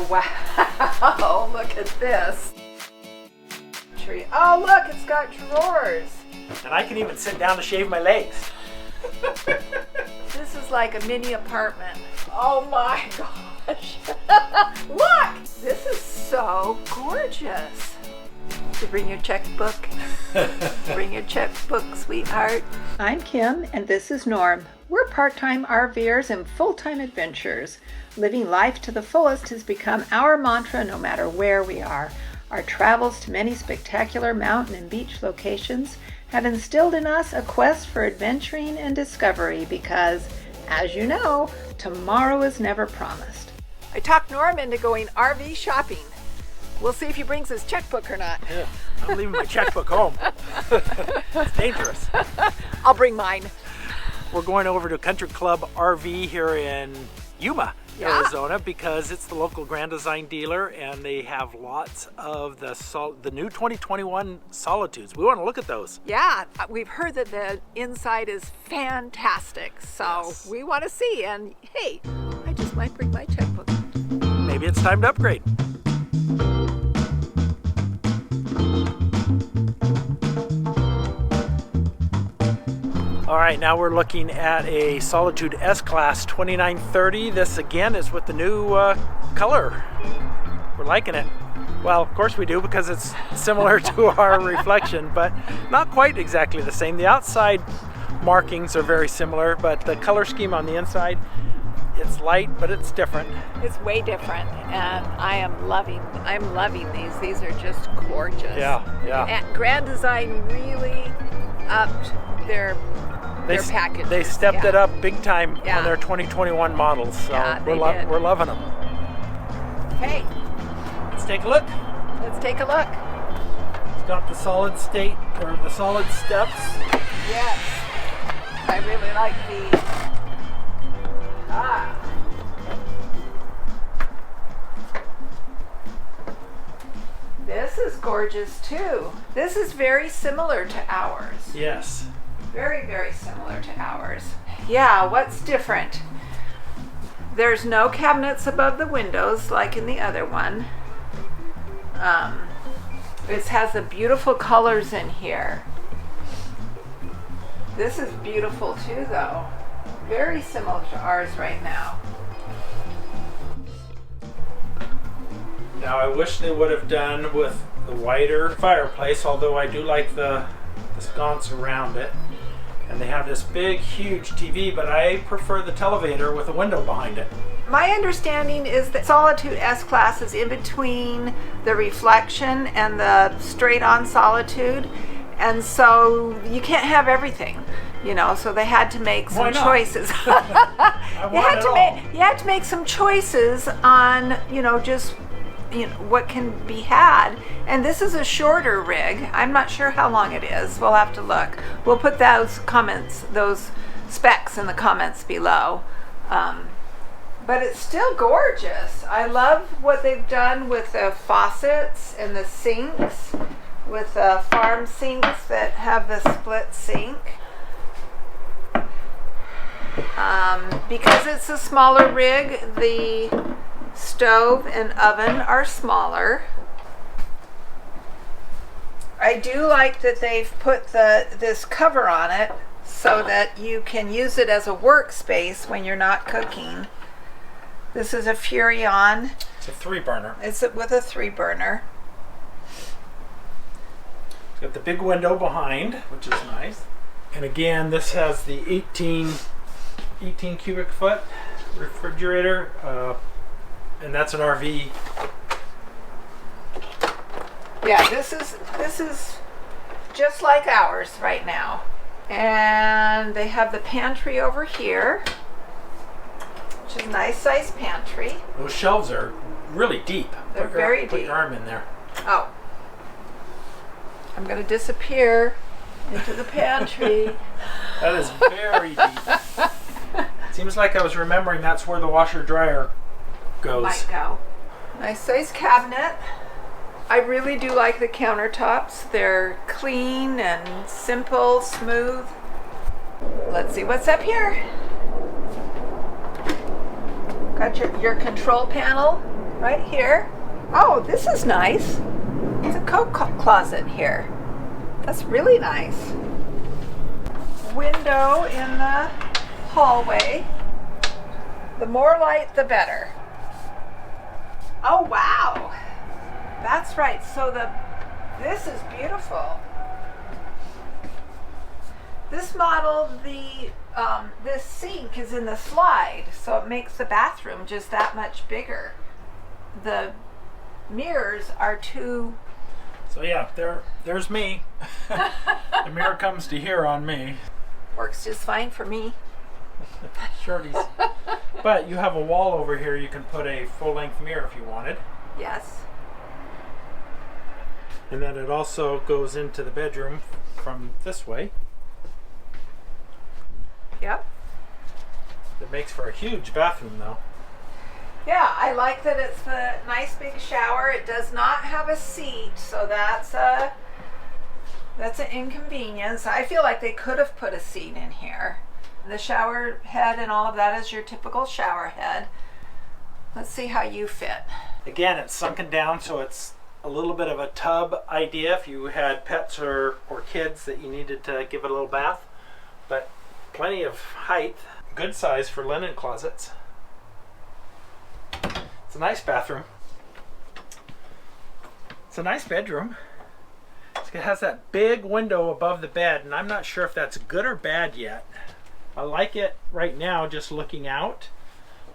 wow, look at this tree. Oh, look, it's got drawers. And I can even sit down to shave my legs. This is like a mini apartment. Oh my gosh. Look, this is so gorgeous. You bring your checkbook. Bring your checkbook, sweetheart. I'm Kim, and this is Norm. We're part-time RV'ers and full-time adventurers. Living life to the fullest has become our mantra no matter where we are. Our travels to many spectacular mountain and beach locations have instilled in us a quest for adventuring and discovery because, as you know, tomorrow is never promised. I talked Norm into going RV shopping. We'll see if he brings his checkbook or not. Yeah, I'm leaving my checkbook home. It's dangerous. I'll bring mine. We're going over to Country Club RV here in Yuma, Arizona, because it's the local Grand Design dealer, and they have lots of the new 2021 Solitudes. We want to look at those. Yeah, we've heard that the inside is fantastic, so Yes. we want to see. And hey, I just might bring my checkbook. Maybe it's time to upgrade. All right, now we're looking at a Solitude S-Class 2930. This again is with the new color. We're liking it. Well, of course we do, because it's similar to our reflection, but not quite exactly the same. The outside markings are very similar, but the color scheme on the inside, it's light, but it's different. It's way different, and I'm loving these. These are just gorgeous. Yeah. And Grand Design really upped their packages. They stepped it up big time Yeah. on their 2021 models, so Yeah, they did. we're loving them. Hey, Let's take a look. let's take a look. It's got the solid state, or the solid steps. Yes, I really like these. This is gorgeous too. This is very similar to ours. Yes. Very, very similar to ours. Yeah, what's different? There's no cabinets above the windows like in the other one. This has the beautiful colors in here. This is beautiful too, though. Very similar to ours right now. Now I wish they would have done with the wider fireplace, although I do like the sconce around it. And they have this big, huge TV, but I prefer the televator with a window behind it. My understanding is that Solitude S-Class is in between the reflection and the straight-on Solitude, and so you can't have everything, you know. So they had to make some choices. You had to make some choices on, just what can be had. And this is a shorter rig. I'm not sure how long it is. We'll have to look. We'll put those specs in the comments below. But it's still gorgeous. I love what they've done with the faucets and the sinks, with the farm sinks that have the split sink. Because it's a smaller rig, the stove and oven are smaller. I do like that they've put this cover on it so that you can use it as a workspace when you're not cooking. This is a Furrion. It's a 3-burner. It's with a 3-burner. It's got the big window behind, which is nice. And again, this has the 18 cubic foot refrigerator, and that's an RV. Yeah, this is just like ours right now. And they have the pantry over here, which is a nice size pantry. Those shelves are really deep. They're very deep. Put your arm in there. Oh. I'm going to disappear into the pantry. That is very deep. Seems like I was remembering that's where the washer dryer goes. Might go. Nice size cabinet. I really do like the countertops. They're clean and simple, smooth. Let's see what's up here. Got your control panel. right here. Oh, this is nice. It's a coat closet here. That's really nice. Window in the hallway. The more light, the better. Oh, wow. That's right. So this is beautiful. This model, this sink is in the slide, so it makes the bathroom just that much bigger. The mirrors are too... So yeah, there's me. The mirror comes to here on me. Works just fine for me. Shorties. But you have a wall over here, you can put a full-length mirror if you wanted. Yes. And then it also goes into the bedroom from this way. Yep. It makes for a huge bathroom though. Yeah, I like that it's a nice big shower. It does not have a seat, so that's an inconvenience. I feel like they could have put a seat in here. The shower head and all of that is your typical shower head. Let's see how you fit. Again, it's sunken down, so it's a little bit of a tub idea if you had pets or kids that you needed to give it a little bath. But plenty of height. Good size for linen closets. It's a nice bathroom. It's a nice bedroom. It has that big window above the bed, and I'm not sure if that's good or bad yet. I like it right now just looking out,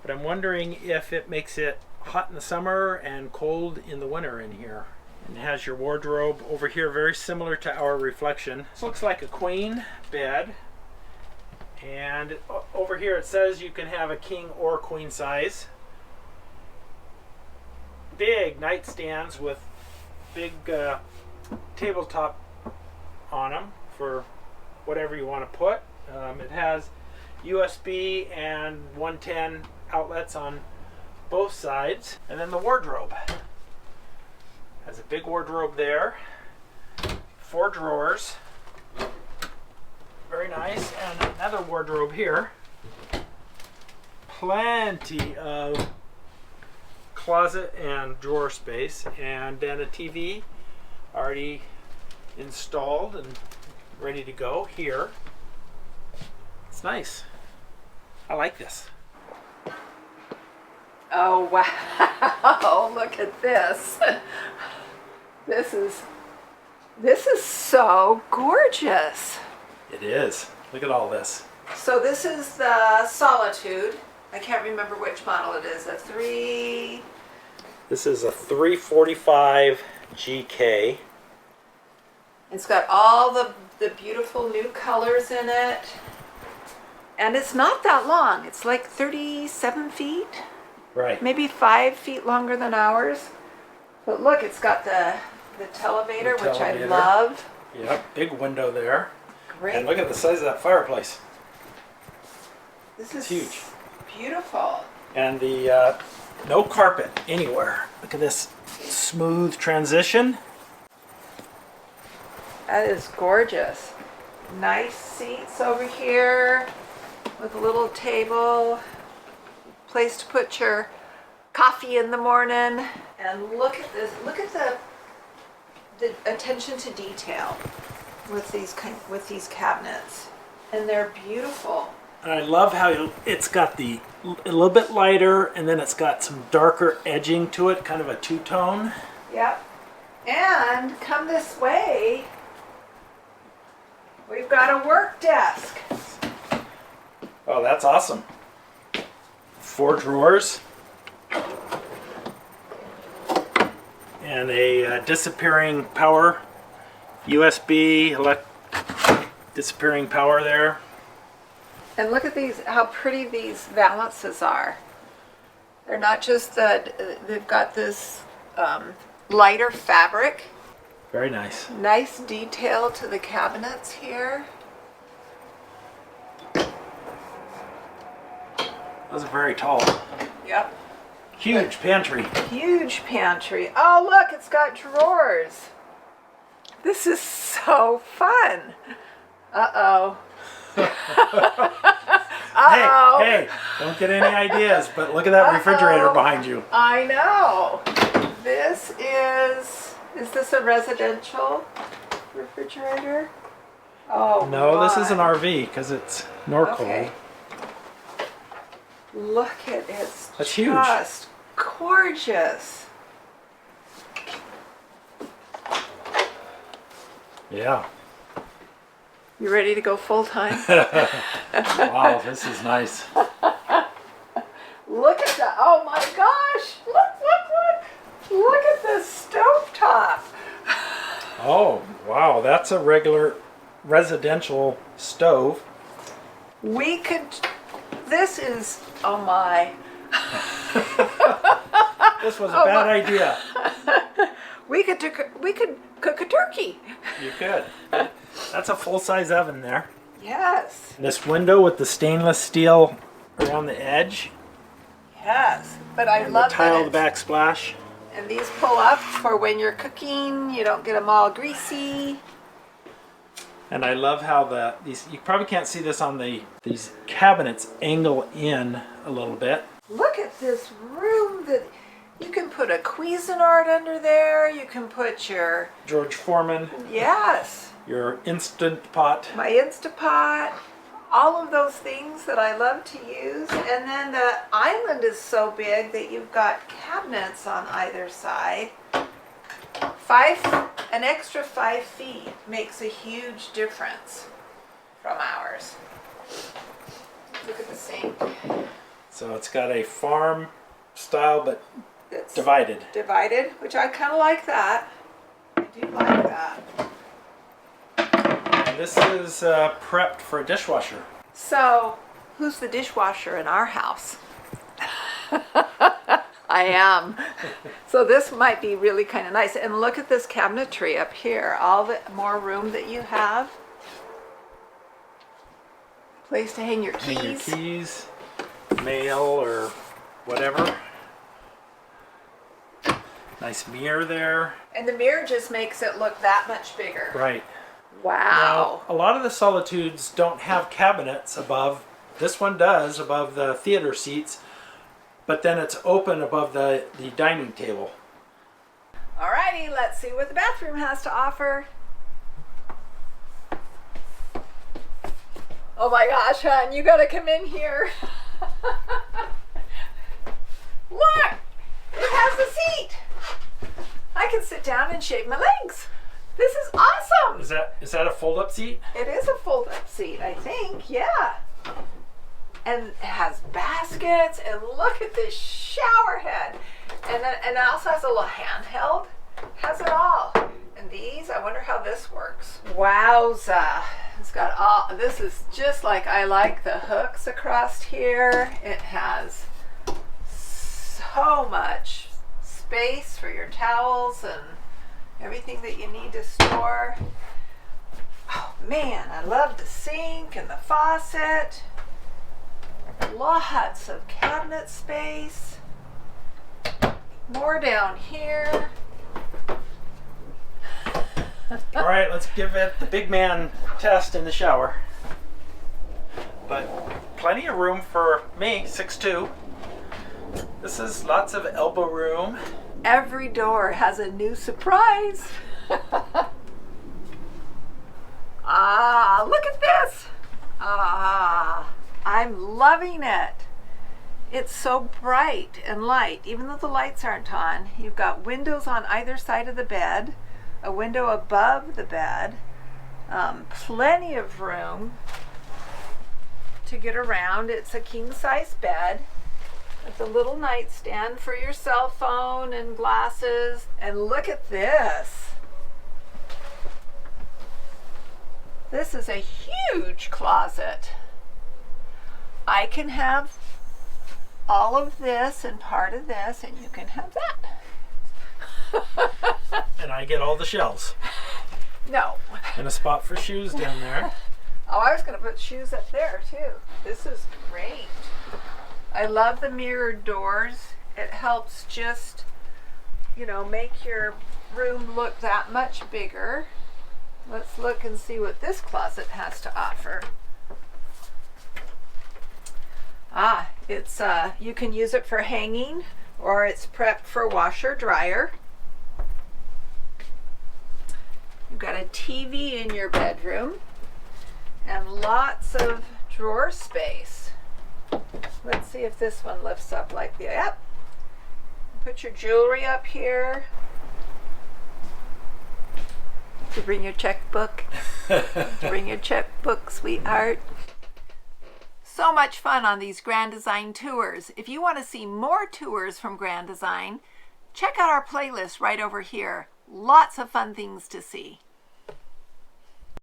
but I'm wondering if it makes it hot in the summer and cold in the winter in here. And it has your wardrobe over here, very similar to our reflection. This looks like a queen bed. And over here it says you can have a king or queen size. Big nightstands with big tabletop on them for whatever you want to put. It has USB and 110 outlets on both sides. And then the wardrobe. Has a big wardrobe there. 4 drawers. Very nice. And another wardrobe here. Plenty of closet and drawer space. And then a TV already installed and ready to go here. It's nice. I like this. Oh, wow. Look at this. This is so gorgeous. It is. Look at all this. So this is the Solitude. I can't remember which model it is. This is a 345 GK. It's got all the beautiful new colors in it. And it's not that long. It's like 37 feet. Right. Maybe 5 feet longer than ours. But look, it's got the televator, which I love. Yep, big window there. Great. And look at the size of that fireplace. This is huge. Beautiful. And the no carpet anywhere. Look at this smooth transition. That is gorgeous. Nice seats over here with a little table, place to put your coffee in the morning. And look at this. Look at the attention to detail with these cabinets. And they're beautiful. And I love how it's got a little bit lighter, and then it's got some darker edging to it, kind of a two-tone. Yep. And come this way, we've got a work desk. Oh, that's awesome. 4 drawers. And a disappearing power, USB, disappearing power there. And look at these, how pretty these valances are. They're not just they've got this lighter fabric. Very nice. Nice detail to the cabinets here. Those are very tall. Yep. Huge pantry. Huge pantry. Oh, look, it's got drawers. This is so fun. Uh-oh. Uh-oh. Hey, don't get any ideas, but look at that refrigerator behind you. I know. This is this a residential refrigerator? Oh, No, this is an my. RV because it's Norcold. Okay. Look at it. It's That's huge. just gorgeous. Yeah. You ready to go full time? Wow, this is nice. Look at that. Oh my gosh. Look. Look at this stovetop. Oh, wow, that's a regular residential stove. We could, this is, oh my. This was a bad idea. We could cook a turkey. You could. That's a full-size oven there. Yes. This window with the stainless steel around the edge. Yes. But I And love the tiled that. backsplash. And these pull up for when you're cooking. You don't get them all greasy. And I love how these, you probably can't see this on these cabinets angle in a little bit. Look at this room that you can put a Cuisinart under there. You can put your, George Foreman, yes, your Instant Pot. my Instapot, all of those things that I love to use. And then the island is so big that you've got cabinets on either side. An extra 5 feet makes a huge difference from ours. Look at the sink. So it's got a farm style, but It's divided. divided, which I kind of like that. I do like that. And this is prepped for a dishwasher. So, who's the dishwasher in our house? I am. So this might be really kind of nice. And look at this cabinetry up here. All the more room that you have. Place to hang your keys. Hang your keys, mail, or whatever. Nice mirror there. And the mirror just makes it look that much bigger. Right. Wow. Now, a lot of the Solitudes don't have cabinets above. This one does, above the theater seats. But then it's open above the dining table. Alrighty, let's see what the bathroom has to offer. Oh my gosh, hon, you gotta come in here. Look, it has a seat. I can sit down and shave my legs. This is awesome. Is that a fold-up seat? It is a fold-up seat, I think, yeah. And it has baskets, and look at this shower head. And it also has a little handheld. Has it all. And these, I wonder how this works. Wowza. It's got all, this is just like I like the hooks across here. It has so much space for your towels and everything that you need to store. Oh man, I love the sink and the faucet. Lots of cabinet space. More down here. All right, let's give it the big man test in the shower. But plenty of room for me, 6'2". This is lots of elbow room. Every door has a new surprise. Ah, look at this. Ah, I'm loving it. It's so bright and light, even though the lights aren't on. You've got windows on either side of the bed, a window above the bed, plenty of room to get around. It's a king-size bed with a little nightstand for your cell phone and glasses. And look at this. This is a huge closet. I can have all of this and part of this, and you can have that. And I get all the shelves. No. And a spot for shoes down there. Oh, I was going to put shoes up there too. This is great. I love the mirrored doors. It helps just, you know, make your room look that much bigger. Let's look and see what this closet has to offer. It's you can use it for hanging, or it's prepped for washer dryer. You've got a TV in your bedroom and lots of drawer space. Let's see if this one lifts up like the, yep. Put your jewelry up here. Did you bring your checkbook? Did you bring your checkbook, sweetheart? So much fun on these Grand Design tours. If you want to see more tours from Grand Design, check out our playlist right over here. Lots of fun things to see.